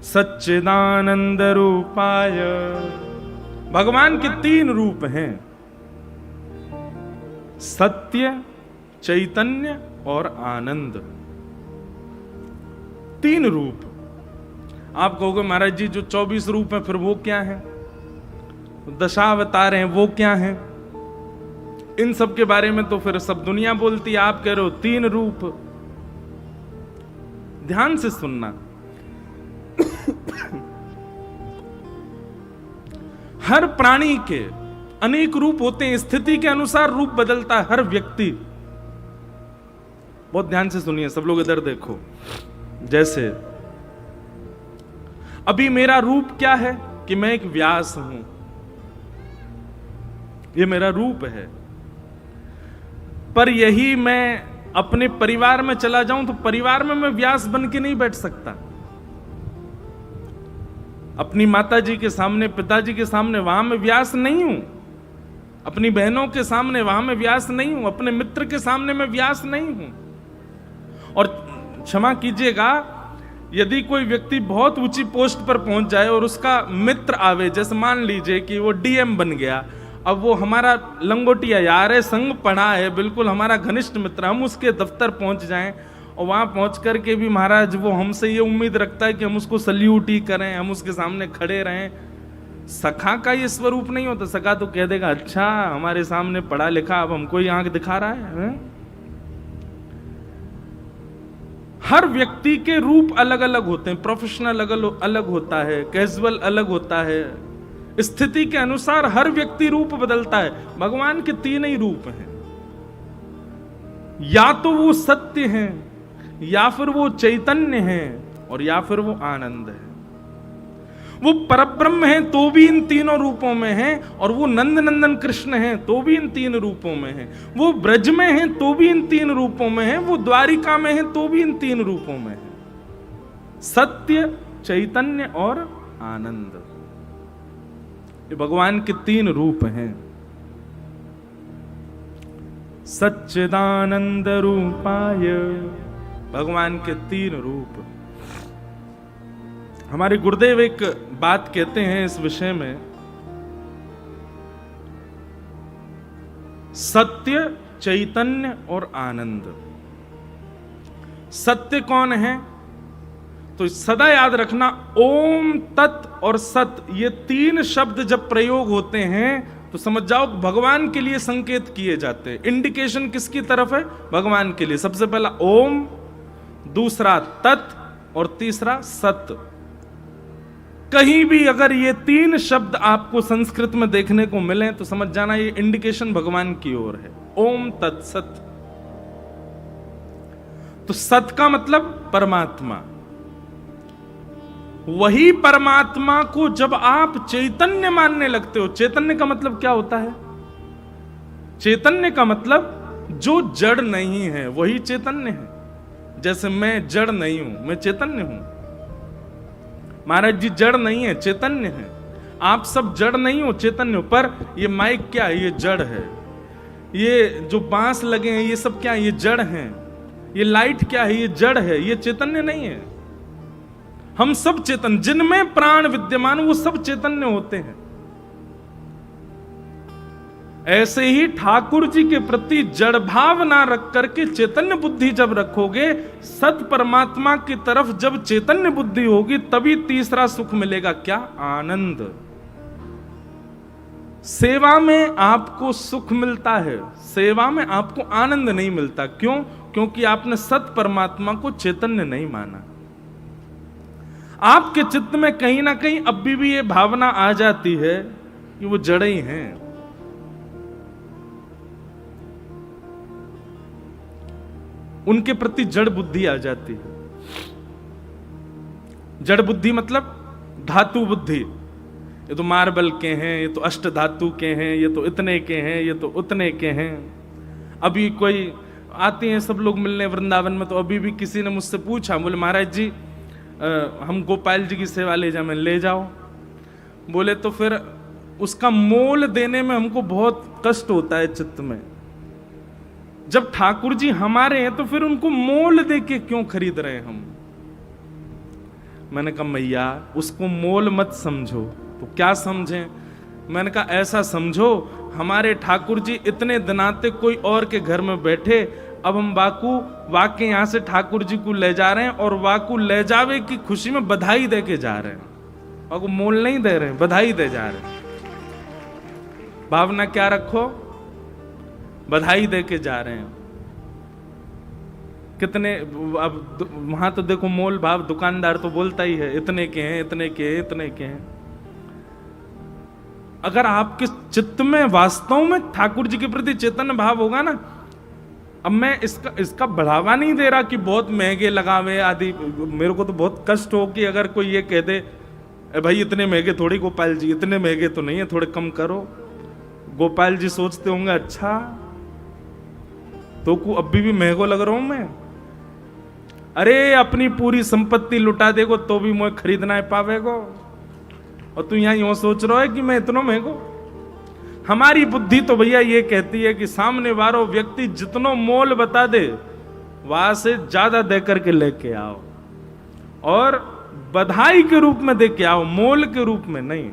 सच्चिदानंद रूपाय। भगवान के 3 रूप हैं, सत्य, चैतन्य और आनंद। 3 रूप। आप कहोगे महाराज जी जो 24 रूप हैं फिर वो क्या है, दशावतार हैं वो क्या है? इन सब के बारे में तो फिर सब दुनिया बोलती है, आप कह रहे हो 3 रूप। ध्यान से सुनना। हर प्राणी के अनेक रूप होते हैं, स्थिति के अनुसार रूप बदलता है हर व्यक्ति। बहुत ध्यान से सुनिए सब लोग, इधर देखो। जैसे अभी मेरा रूप क्या है कि मैं एक व्यास हूं, ये मेरा रूप है। पर यही मैं अपने परिवार में चला जाऊं तो परिवार में मैं व्यास बन के नहीं बैठ सकता। अपनी माता जी के सामने, पिताजी के सामने वहां मैं व्यास नहीं हूं। अपनी बहनों के सामने वहां मैं व्यास नहीं हूं। अपने मित्र के सामने मैं व्यास नहीं हूं। और क्षमा कीजिएगा, यदि कोई व्यक्ति बहुत ऊंची पोस्ट पर पहुंच जाए और उसका मित्र आवे, जैसे मान लीजिए कि वो डीएम बन गया, अब वो हमारा लंगोटिया यार है, संग पढ़ा है, बिल्कुल हमारा घनिष्ठ मित्र, हम उसके दफ्तर पहुंच जाएं और वहां पहुंच करके भी महाराज वो हमसे ये उम्मीद रखता है कि हम उसको सल्यूट ही करें, हम उसके सामने खड़े रहें। सखा का ये स्वरूप नहीं होता। सखा तो कह देगा अच्छा हमारे सामने पढ़ा लिखा, अब हमको ही आंख दिखा रहा है। हर व्यक्ति के रूप अलग अलग होते हैं। प्रोफेशनल अलग होता है, कैजुअल अलग होता है। स्थिति के अनुसार हर व्यक्ति रूप बदलता है। भगवान के 3 ही रूप हैं, या तो वो सत्य हैं, या फिर वो चैतन्य हैं, और या फिर वो आनंद है। वो परब्रह्म हैं तो भी इन 3 रूपों में हैं, और वो नंद नंदन कृष्ण हैं तो भी इन 3 रूपों में हैं। वो ब्रज में हैं तो भी इन 3 रूपों में हैं। वो द्वारिका में हैं तो भी इन 3 रूपों में हैं, सत्य, चैतन्य और आनंद। ये भगवान के 3 रूप हैं। सच्चिदानंद रूपाय, भगवान के 3 रूप। हमारे गुरुदेव एक बात कहते हैं इस विषय में, सत्य, चैतन्य और आनंद। सत्य कौन है? तो सदा याद रखना, ओम, तत् और सत, ये 3 शब्द जब प्रयोग होते हैं तो समझ जाओ भगवान के लिए संकेत किए जाते हैं। इंडिकेशन किसकी तरफ है? भगवान के लिए। सबसे पहला ओम, दूसरा तत् और तीसरा सत। कहीं भी अगर ये 3 शब्द आपको संस्कृत में देखने को मिले तो समझ जाना ये इंडिकेशन भगवान की ओर है। ओम तत् सत। तो सत का मतलब परमात्मा। वही परमात्मा को जब आप चैतन्य मानने लगते हो, चैतन्य का मतलब क्या होता है? चैतन्य का मतलब जो जड़ नहीं है वही चैतन्य है। जैसे मैं जड़ नहीं हूं, मैं चैतन्य हूं। महाराज जी जड़ नहीं है, चैतन्य है। आप सब जड़ नहीं हो, चैतन्य हो। पर ये माइक क्या है? ये जड़ है। ये जो बांस लगे हैं ये सब क्या है? ये जड़ हैं। ये लाइट क्या है? ये जड़ है, ये चैतन्य नहीं है। हम सब चेतन, जिनमें प्राण विद्यमान वो सब चैतन्य होते हैं। ऐसे ही ठाकुर जी के प्रति जड़ भाव ना रख करके चैतन्य बुद्धि जब रखोगे, सत परमात्मा की तरफ जब चैतन्य बुद्धि होगी, तभी तीसरा सुख मिलेगा। क्या? आनंद। सेवा में आपको सुख मिलता है, सेवा में आपको आनंद नहीं मिलता। क्यों? क्योंकि आपने सत परमात्मा को चैतन्य नहीं माना। आपके चित्त में कहीं ना कहीं अब भी ये भावना आ जाती है कि वो जड़ ही हैं। उनके प्रति जड़ बुद्धि आ जाती है। जड़ बुद्धि मतलब धातु बुद्धि। ये तो मार्बल के हैं, ये तो अष्ट धातु के हैं, ये तो इतने के हैं, ये तो उतने के हैं। अभी कोई आते हैं सब लोग मिलने वृंदावन में, तो अभी भी किसी ने मुझसे पूछा, बोले महाराज जी हम गोपाल जी की सेवा ले जाए। मैं ले जाओ। बोले तो फिर उसका मोल देने में हमको बहुत कष्ट होता है चित्त में। जब ठाकुर जी हमारे हैं तो फिर उनको मोल दे के क्यों खरीद रहे हैं हम? मैंने कहा मैया उसको मोल मत समझो। तो क्या समझें? मैंने कहा ऐसा समझो हमारे ठाकुर जी इतने दिनाते कोई और के घर में बैठे, अब हम वाके यहां से ठाकुर जी को ले जा रहे हैं और वाकू ले जावे की खुशी में बधाई दे के जा रहे हैं। वाकू मोल नहीं दे रहे हैं, बधाई दे जा रहे हैं। भावना क्या रखो? बधाई दे के जा रहे हैं। कितने अब वहां तो देखो मोल भाव दुकानदार तो बोलता ही है, इतने के हैं, इतने के हैं, इतने के हैं। अगर आपके चित्त में वास्तव में ठाकुर जी के प्रति चेतन भाव होगा ना, अब मैं इसका बढ़ावा नहीं दे रहा कि बहुत महंगे लगावे आदि। मेरे को तो बहुत कष्ट हो कि अगर कोई ये कह दे भाई इतने महंगे थोड़ी गोपाल जी, इतने महंगे तो नहीं है, थोड़े कम करो। गोपाल जी सोचते होंगे अच्छा तो को अभी भी महंगो लग रहा हूं मैं। अरे अपनी पूरी संपत्ति लुटा देगो तो भी मैं खरीदना है पावेगो, और तू यहां यूं सोच रहा है कि मैं इतना महंगो। हमारी बुद्धि तो भैया ये कहती है कि सामने वाला व्यक्ति जितनो मोल बता दे वहां से ज्यादा दे करके लेके आओ, और बधाई के रूप में दे के आओ, मोल के रूप में नहीं।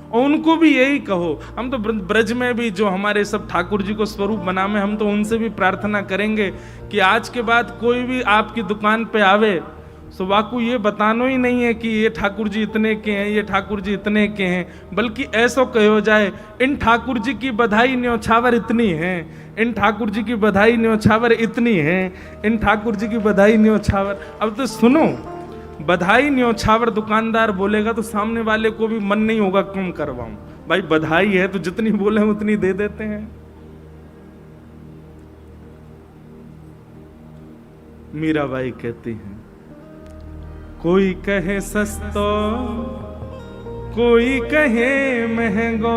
और उनको भी यही कहो। हम तो ब्रज में भी जो हमारे सब ठाकुर जी को स्वरूप बना में, हम तो उनसे भी प्रार्थना करेंगे कि आज के बाद कोई भी आपकी दुकान पे आवे सो वाकू ये बताना ही नहीं है कि ये ठाकुर जी इतने के हैं, ये ठाकुर जी इतने के हैं, बल्कि ऐसा कहो जाए इन ठाकुर जी की बधाई न्योछावर इतनी है, इन ठाकुर जी की बधाई न्योछावर इतनी है, इन ठाकुर जी की बधाई न्योछावर। अब तो सुनो, बधाई न्योछावर दुकानदार बोलेगा तो सामने वाले को भी मन नहीं होगा कम करवाऊं। भाई बधाई है तो जितनी बोले उतनी दे देते हैं। मीराबाई कहती हैं कोई कहे सस्तो, कोई कहे महंगो,